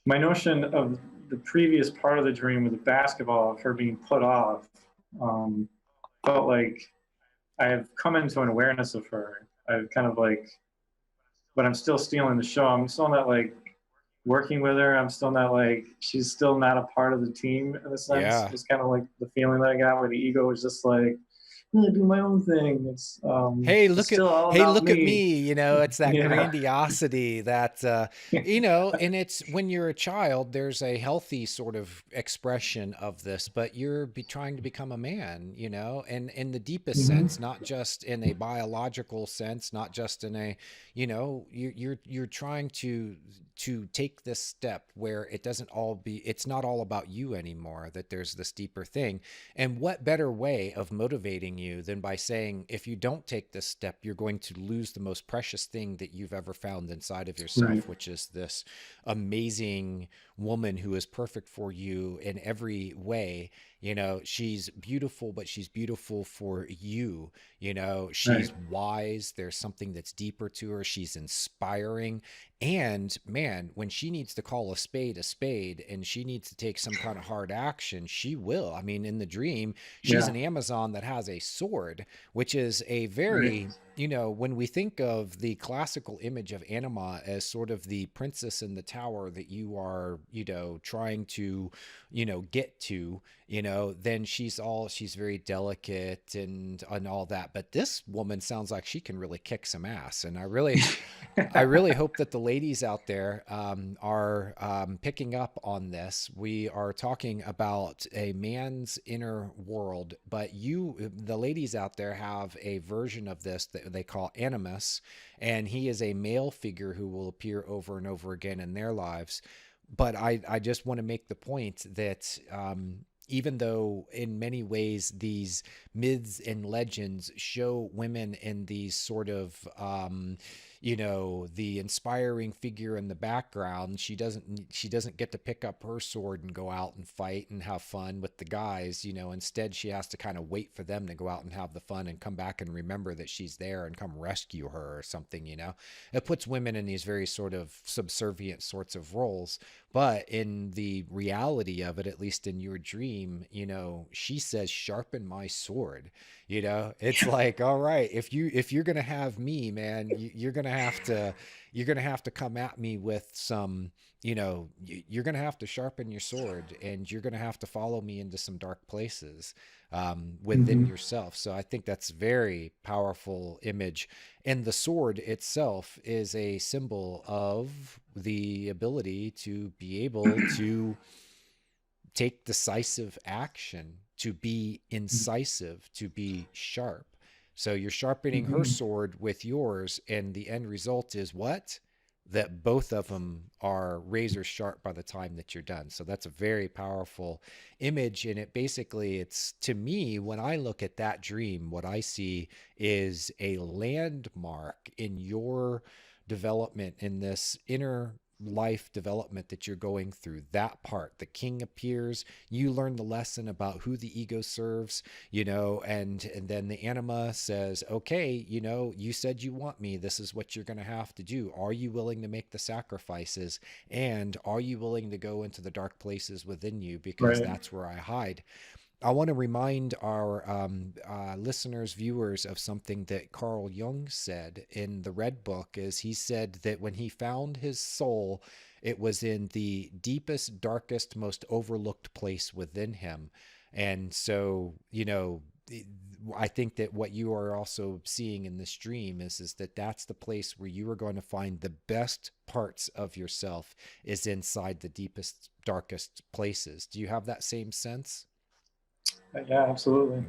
my notion of the previous part of the dream with the basketball, of her being put off. Um, felt like I have come into an awareness of her. I've kind of like, but I'm still stealing the show. I'm still not like working with her, I'm still not like, she's still not a part of the team in a sense. Yeah. It's kind of like the feeling that I got where the ego is just like, I'm gonna do my own thing. It's still all Hey, about look at me. me, it's that Yeah. grandiosity that and it's when you're a child, there's a healthy sort of expression of this, but you're trying to become a man, and in the deepest sense, Hmm. not just in a biological sense, not just in a, you're trying to take this step where it's not all about you anymore, that there's this deeper thing. And what better way of motivating you than by saying, if you don't take this step, you're going to lose the most precious thing that you've ever found inside of Right. yourself, which is this amazing woman who is perfect for you in every way. She's beautiful, but she's beautiful for you. Right. She's wise. There's something that's deeper to her. She's inspiring. And man, when she needs to call a spade, and she needs to take some kind of hard action, she will. I mean, in the dream, she's Yeah. an Amazon that has a sword, which is a Right. very, when we think of the classical image of Anima as sort of the princess in the tower that you are, trying to, get to, then she's very delicate and all that. But this woman sounds like she can really kick some ass. And I really hope that the ladies out there are picking up on this. We are talking about a man's inner world, but the ladies out there, have a version of this that they call animus, and he is a male figure who will appear over and over again in their lives. But I just want to make the point that even though in many ways these myths and legends show women in these sort of the inspiring figure in the background, she doesn't get to pick up her sword and go out and fight and have fun with the guys. Instead she has to kind of wait for them to go out and have the fun and come back and remember that she's there and come rescue her or something. It puts women in these very sort of subservient sorts of roles. But in the reality of it, at least in your dream, she says, sharpen my sword. It's like, all right, if you're gonna have me, man, you're gonna have to come at me with some, you're gonna have to sharpen your sword, and you're gonna have to follow me into some dark places within Hmm. yourself. So I think that's very powerful image. And the sword itself is a symbol of the ability to be able to take decisive action, to be incisive, to be sharp. So you're sharpening her Hmm. sword with yours, and the end result is what? That both of them are razor sharp by the time that you're done. So that's a very powerful image. And it's to me, when I look at that dream, what I see is a landmark in your development, in this inner life development that you're going through. That part, the king appears, you learn the lesson about who the ego serves, and then the anima says, okay, you said you want me, this is what you're going to have to do. Are you willing to make the sacrifices, and are you willing to go into the dark places within you, because Right. that's where I hide. I want to remind our listeners, viewers, of something that Carl Jung said in the Red Book. Is he said that when he found his soul, it was in the deepest, darkest, most overlooked place within him. And so, I think that what you are also seeing in this dream is that that's the place where you are going to find the best parts of yourself, is inside the deepest, darkest places. Do you have that same sense? Yeah, absolutely. Mm.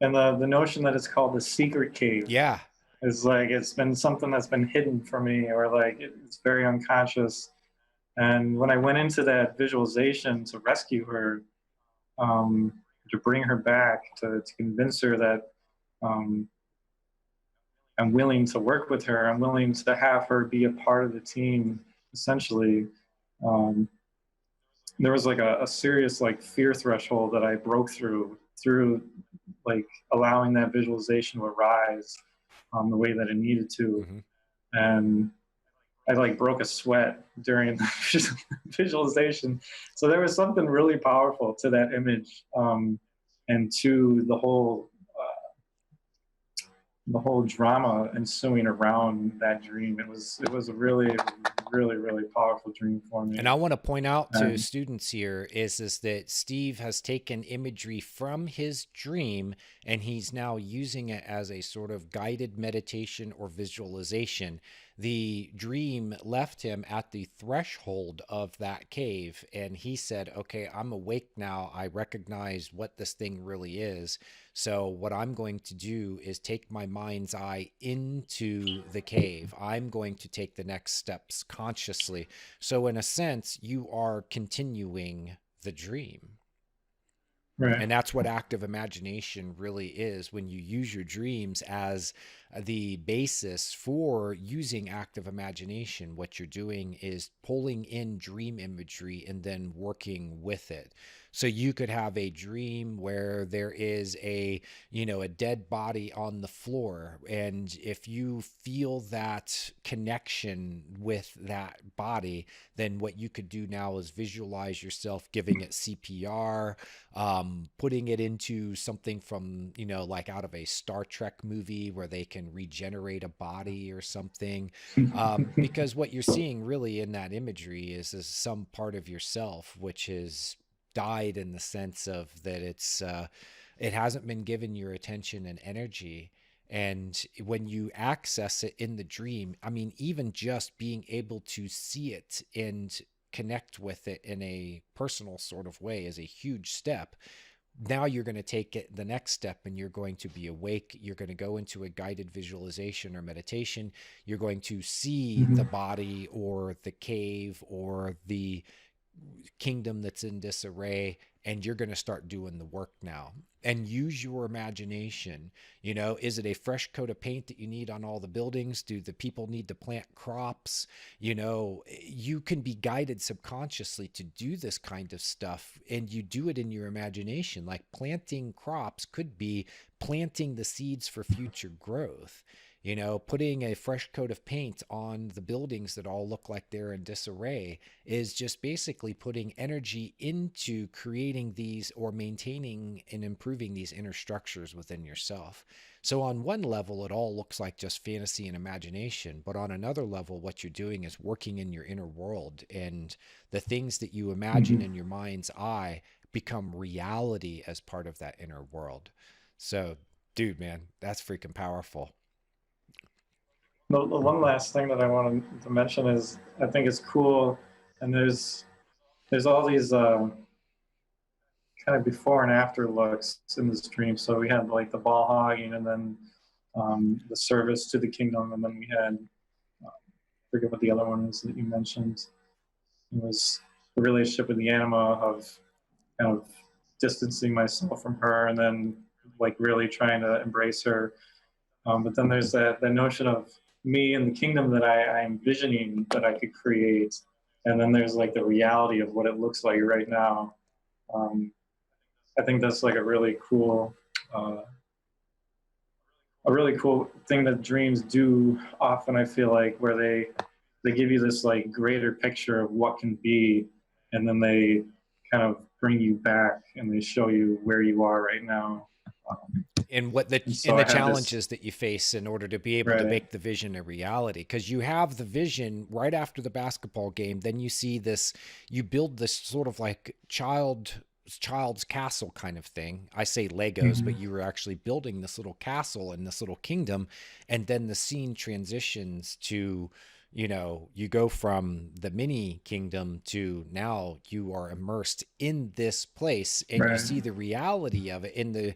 And the notion that it's called the secret cave Yeah. is like, it's been something that's been hidden from me, or like it's very unconscious. And when I went into that visualization to rescue her, um, to bring her back, to convince her that um, I'm willing to work with her, I'm willing to have her be a part of the team, essentially. Um, there was like a serious like fear threshold that I broke through like allowing that visualization to arise the way that it needed to. Hmm. And I like broke a sweat during the visualization. So there was something really powerful to that image, and to the whole the whole drama ensuing around that dream. It was a really, really, really powerful dream for And me. I want to point out to And students here is that Steve has taken imagery from his dream and he's now using it as a sort of guided meditation or visualization. The dream left him at the threshold of that cave and he said, "Okay, I'm awake now. I recognize what this thing really is. So what I'm going to do is take my mind's eye into the cave. I'm going to take the next steps consciously." So, in a sense, you are continuing the dream. right. And that's what active imagination really is. When you use your dreams as the basis for using active imagination, what you're doing is pulling in dream imagery and then working with it. So you could have a dream where there is a dead body on the floor. And if you feel that connection with that body, then what you could do now is visualize yourself giving it CPR, putting it into something from, like out of a Star Trek movie where they can regenerate a body or something. Because what you're seeing really in that imagery is some part of yourself which has died in the sense of that it hasn't been given your attention and energy. And when you access it in the dream, I mean, even just being able to see it and connect with it in a personal sort of way is a huge step. Now you're going to take it the next step and you're going to be awake. You're going to go into a guided visualization or meditation. You're going to see the Mhm. body or the cave or the kingdom that's in disarray, and you're going to start doing the work now and use your imagination. Is it a fresh coat of paint that you need on all the buildings? Do the people need to plant crops? You can be guided subconsciously to do this kind of stuff, and you do it in your imagination. Like planting crops could be planting the seeds for future growth. Putting a fresh coat of paint on the buildings that all look like they're in disarray is just basically putting energy into creating these or maintaining and improving these inner structures within yourself. So, on one level, it all looks like just fantasy and imagination. But on another level, what you're doing is working in your inner world, and the things that you imagine Mhm. in your mind's eye become reality as part of that inner world. So, dude, man, that's freaking powerful. The one last thing that I wanted to mention is I think it's cool, and there's all these kind of before and after looks in the stream. So we had like the ball hogging, and then the service to the kingdom, and then we had I forget what the other one is that you mentioned. It was the relationship with the anima of kind of distancing myself from her, and then like really trying to embrace her. But then there's that notion of me and the kingdom that I'm envisioning that I could create, and then there's like the reality of what it looks like right now. Um, I think that's like uh, a really cool thing that dreams do often. I feel like where they give you this like greater picture of what can be, and then they kind of bring you back and they show you where you are right now. Um, And what the and in so the I had this challenges that you face in order to be able to right, make the vision a reality, because you have the vision right after the basketball game, then you see this, you build this sort of like child's castle kind of thing. I say Legos, but mm-hmm. you were actually building this little castle in this little kingdom, and then the scene transitions to, you go from the mini kingdom to now you are immersed in this place and you Right, see the reality of it. In the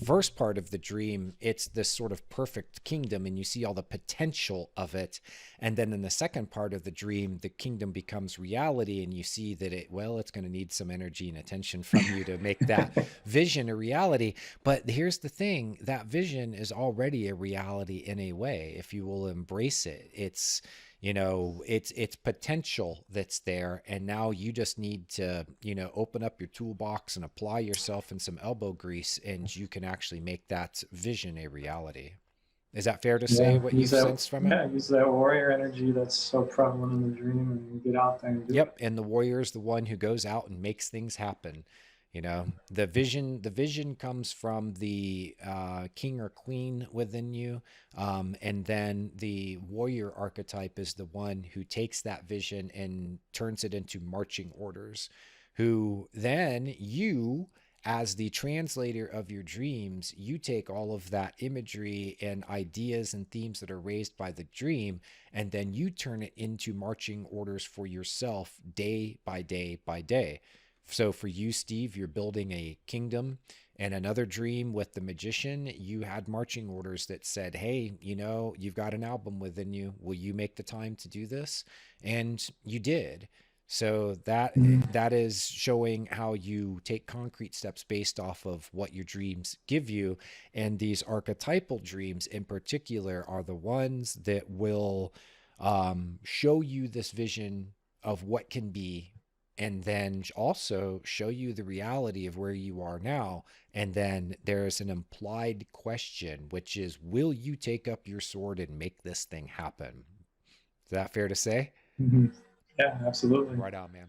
first part of the dream, it's this sort of perfect kingdom and you see all the potential of it. And then in the second part of the dream, the kingdom becomes reality and you see that it's going to need some energy and attention from you to make that vision a reality. But here's the thing, that vision is already a reality in a way if you will embrace it. It's potential that's there, and now you just need to open up your toolbox and apply yourself in some elbow grease, and you can actually make that vision a reality. Is that fair to say yeah, what you've sensed from it? use that warrior energy that's so prevalent in the dream, and you get out there and do it. Yep, and the warrior is the one who goes out and makes things happen. You know, the vision comes from the king or queen within you, and then the warrior archetype is the one who takes that vision and turns it into marching orders. Who then you, as the translator of your dreams, you take all of that imagery and ideas and themes that are raised by the dream, and then you turn it into marching orders for yourself day by day by day. So for you, Steve, you're building a kingdom. And another dream with the magician, you had marching orders that said, hey, you know, you've got an album within you. Will you make the time to do this? And you did. So that is showing how you take concrete steps based off of what your dreams give you. And these archetypal dreams in particular are the ones that will show you this vision of what can be, and then also show you the reality of where you are now. And then there's an implied question, which is, will you take up your sword and make this thing happen? Is that fair to say? Mm-hmm. Yeah, absolutely. Right on, man.